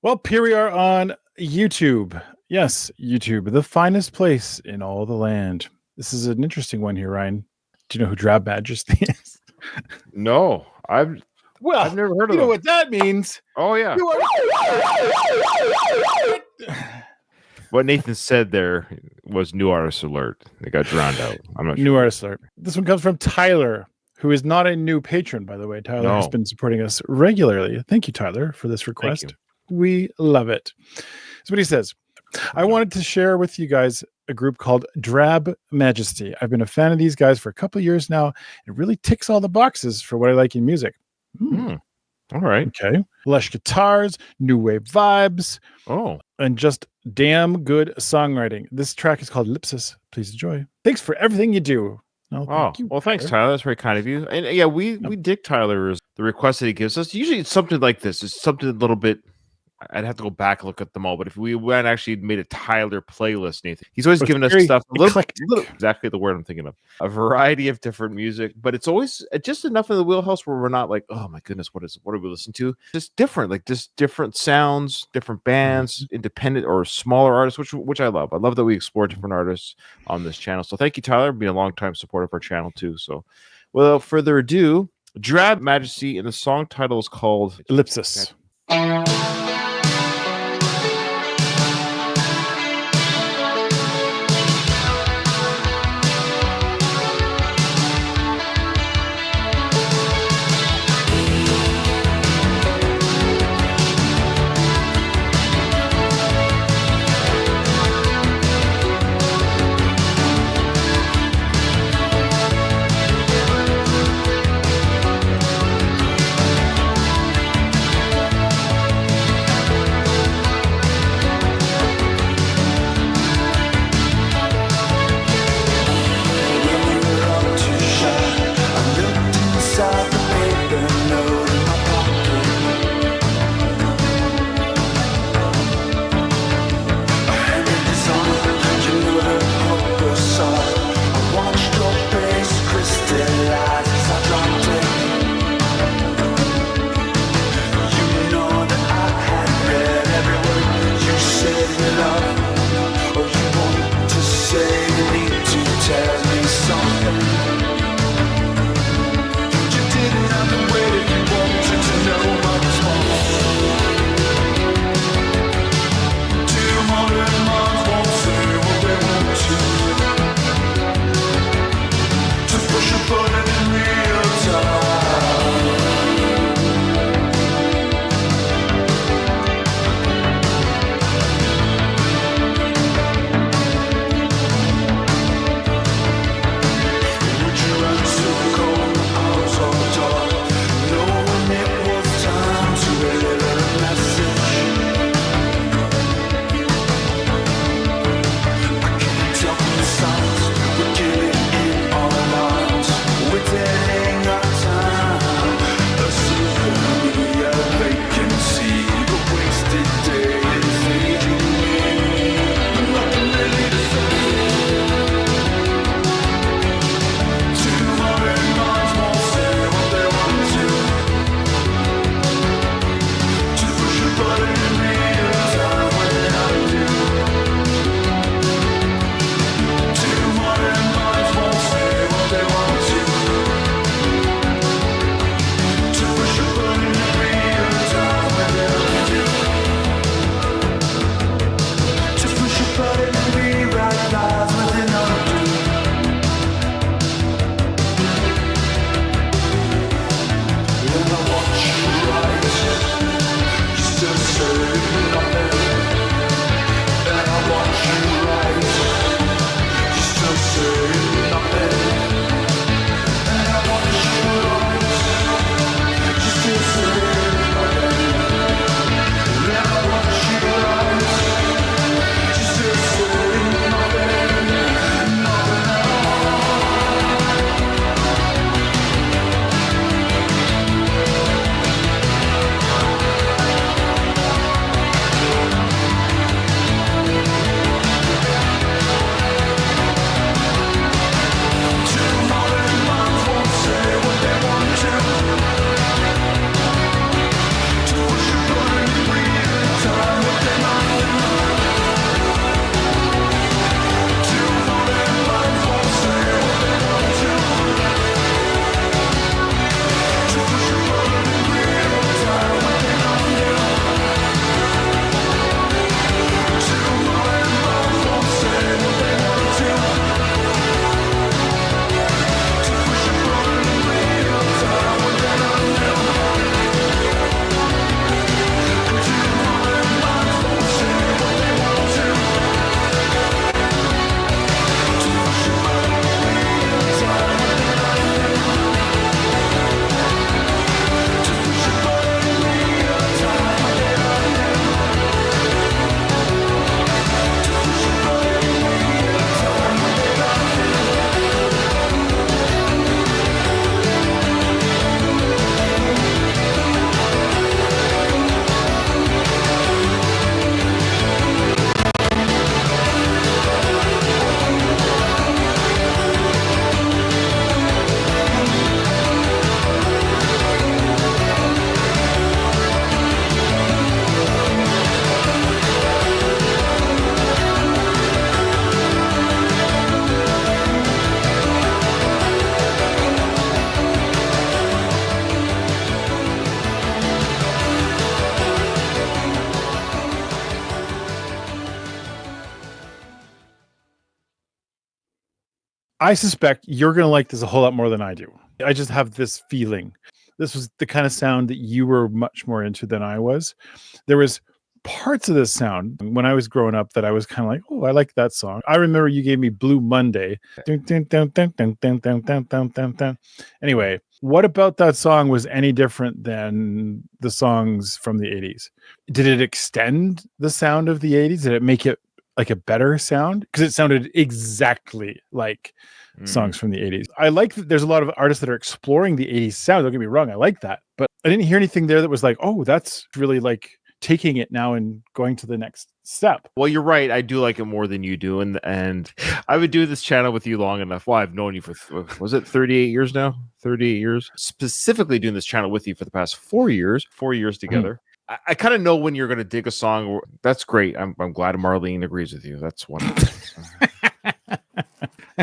Well, here we are on YouTube. Yes, YouTube, the finest place in all the land. This is an interesting one here, Ryan. Do you know who Drab Majesty is? No, I've never heard of you know them. what that means. Oh yeah. What Nathan said there was new artist alert. They got drowned out. I'm not sure. New artist alert. This one comes from Tyler, who is not a new patron, by the way. Tyler has been supporting us regularly. Thank you, Tyler, for this request. We love it. So what he says, I wanted to share with you guys a group called Drab Majesty. I've been a fan of these guys for a couple of years now. It really ticks all the boxes for what I like in music. All right. Okay. Lush guitars, new wave vibes. Oh. And just damn good songwriting. This track is called Ellipsis. Please enjoy. Thanks for everything you do. Well, thanks, Tyler. That's very kind of you. And yeah, we dig Tyler's the request that he gives us. Usually it's something like this. It's something a little bit. I'd have to go back and look at them all, but if we went actually made a Tyler playlist, Nathan, he's always given us stuff a little, exactly the word I'm thinking of, a variety of different music, but it's always just enough in the wheelhouse where we're not like, oh my goodness, what are we listening to? Just different, like just different sounds, different bands, independent or smaller artists, which I love. I love that we explore different artists on this channel. So thank you, Tyler, for being a longtime supporter of our channel too. So without further ado, Drab Majesty, and the song title is called Ellipsis. I suspect you're going to like this a whole lot more than I do. I just have this feeling. This was the kind of sound that you were much more into than I was. There was parts of this sound when I was growing up that I was kind of like, oh, I like that song. I remember you gave me Blue Monday. Anyway, what about that song was any different than the songs from the 80s? Did it extend the sound of the 80s? Did it make it like a better sound? Because it sounded exactly like songs from the 80s. I like that there's a lot of artists that are exploring the 80s sound. Don't get me wrong, I like that. But I didn't hear anything there that was like, oh, that's really like taking it now and going to the next step. Well, you're right. I do like it more than you do. And I would do this channel with you long enough. Well, I've known you for, was it 38 years now? 38 years. Specifically doing this channel with you for the past 4 years together. I kind of know when you're going to dig a song. That's great. I'm glad Marlene agrees with you. That's wonderful.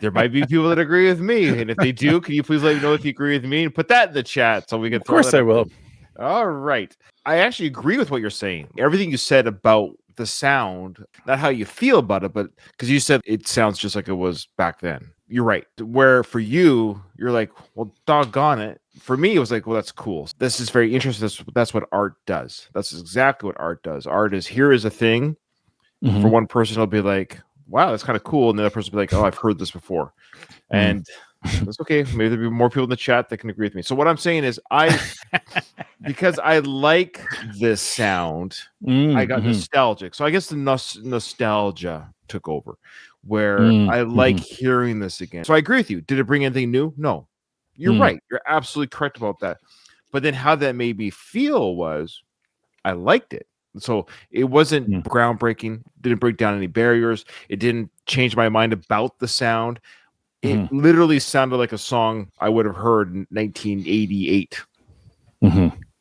There might be people that agree with me. And if they do, can you please let me know if you agree with me and put that in the chat so we can Of course I will. All right. I actually agree with what you're saying. Everything you said about the sound, not how you feel about it, but because you said it sounds just like it was back then. You're right. Where for you, you're like, well, doggone it. For me, it was like, well, that's cool. This is very interesting. That's what art does. That's exactly what art does. Art is, here is a thing. Mm-hmm. For one person, it'll be like, wow, that's kind of cool. And the other person will be like, oh, I've heard this before. And that's okay. Maybe there'll be more people in the chat that can agree with me. So what I'm saying is because I like this sound, I got nostalgic. So I guess the nostalgia took over where I like hearing this again. So I agree with you. Did it bring anything new? No. You're right. You're absolutely correct about that. But then how that made me feel was I liked it. So it wasn't groundbreaking, didn't break down any barriers. It didn't change my mind about the sound. It literally sounded like a song I would have heard in 1988.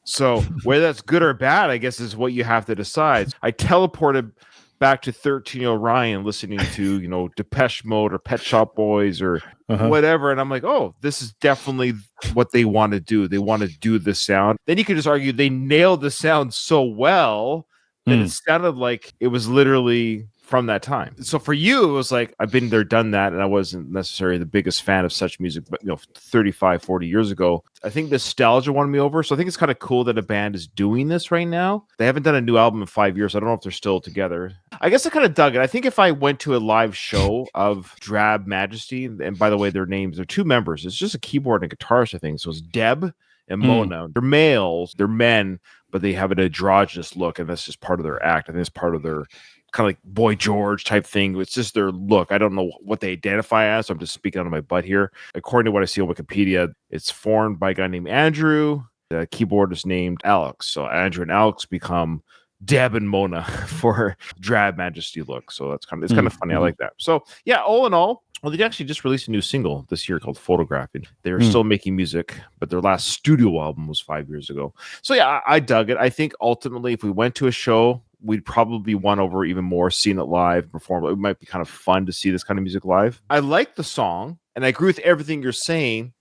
So whether that's good or bad, I guess is what you have to decide. I teleported back to 13-year-old Ryan listening to, Depeche Mode or Pet Shop Boys or whatever. And I'm like, oh, this is definitely what they want to do. They want to do this sound. Then you could just argue they nailed the sound so well that it sounded like it was literally from that time. So for you, it was like, I've been there, done that. And I wasn't necessarily the biggest fan of such music, but 35, 40 years ago, I think nostalgia won me over. So I think it's kind of cool that a band is doing this right now. They haven't done a new album in 5 years. I don't know if they're still together. I guess I kind of dug it. I think if I went to a live show of Drab Majesty, and by the way, their names, they're two members. It's just a keyboard and a guitarist, I think. So it's Deb and Mona. They're males, they're men, but they have an androgynous look. And that's just part of their act. I think it's part of their kind of like Boy George type thing. It's just their look. I don't know what they identify as. So I'm just speaking out of my butt here. According to what I see on Wikipedia, it's formed by a guy named Andrew. The keyboard is named Alex. So Andrew and Alex become Deb and Mona for Drab Majesty look. So that's kind of funny. I like that. So yeah, all in all, well, they actually just released a new single this year called Photographing. They're still making music, but their last studio album was 5 years ago. So yeah, I dug it. I think ultimately, if we went to a show, we'd probably won over even more seeing it live perform. It might be kind of fun to see this kind of music live. I like the song, and I agree with everything you're saying.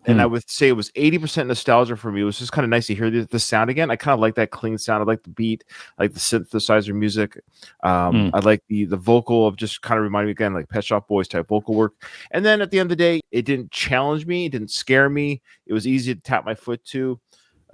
And I would say it was 80% nostalgia for me. It was just kind of nice to hear the sound again. I kind of like that clean sound. I like the beat. I like the synthesizer music. I like the vocal of just kind of reminding me again, like Pet Shop Boys type vocal work. And then at the end of the day, it didn't challenge me. It didn't scare me. It was easy to tap my foot to.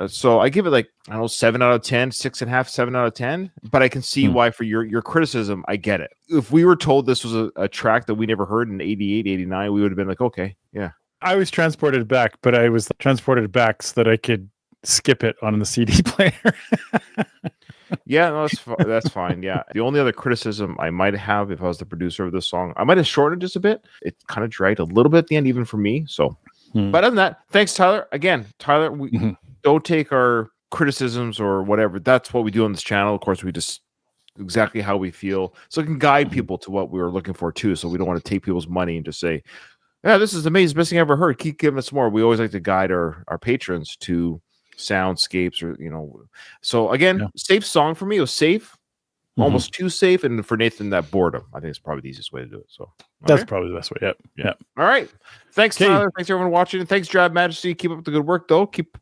So I give it like, I don't know, 7 out of 10, 6.5, 7 out of 10. But I can see why for your criticism, I get it. If we were told this was a track that we never heard in 88, 89, we would have been like, okay, yeah. I was transported back, but I was transported back so that I could skip it on the CD player. Yeah, no, that's fine. Yeah. The only other criticism I might have if I was the producer of this song, I might have shortened it just a bit. It kind of dragged a little bit at the end, even for me. So, but other than that, thanks, Tyler. Again, Tyler, we don't take our criticisms or whatever. That's what we do on this channel. Of course, we just exactly how we feel. So it can guide people to what we were looking for too. So we don't want to take people's money and just say, yeah, this is amazing, best thing I ever heard. Keep giving us more. We always like to guide our patrons to soundscapes or, So again, safe song for me. It was safe, almost too safe. And for Nathan, that boredom. I think it's probably the easiest way to do it. So that's probably the best way. Yep. All right. Thanks, Tyler. Thanks everyone watching. And thanks, Drab Majesty. Keep up the good work though. Keep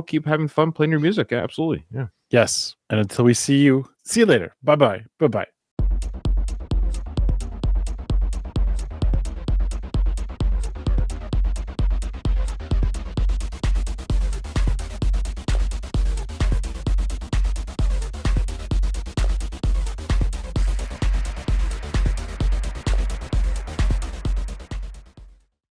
keep having fun playing your music. Yeah, absolutely. Yeah. Yes. And until we see you later. Bye-bye. Bye-bye.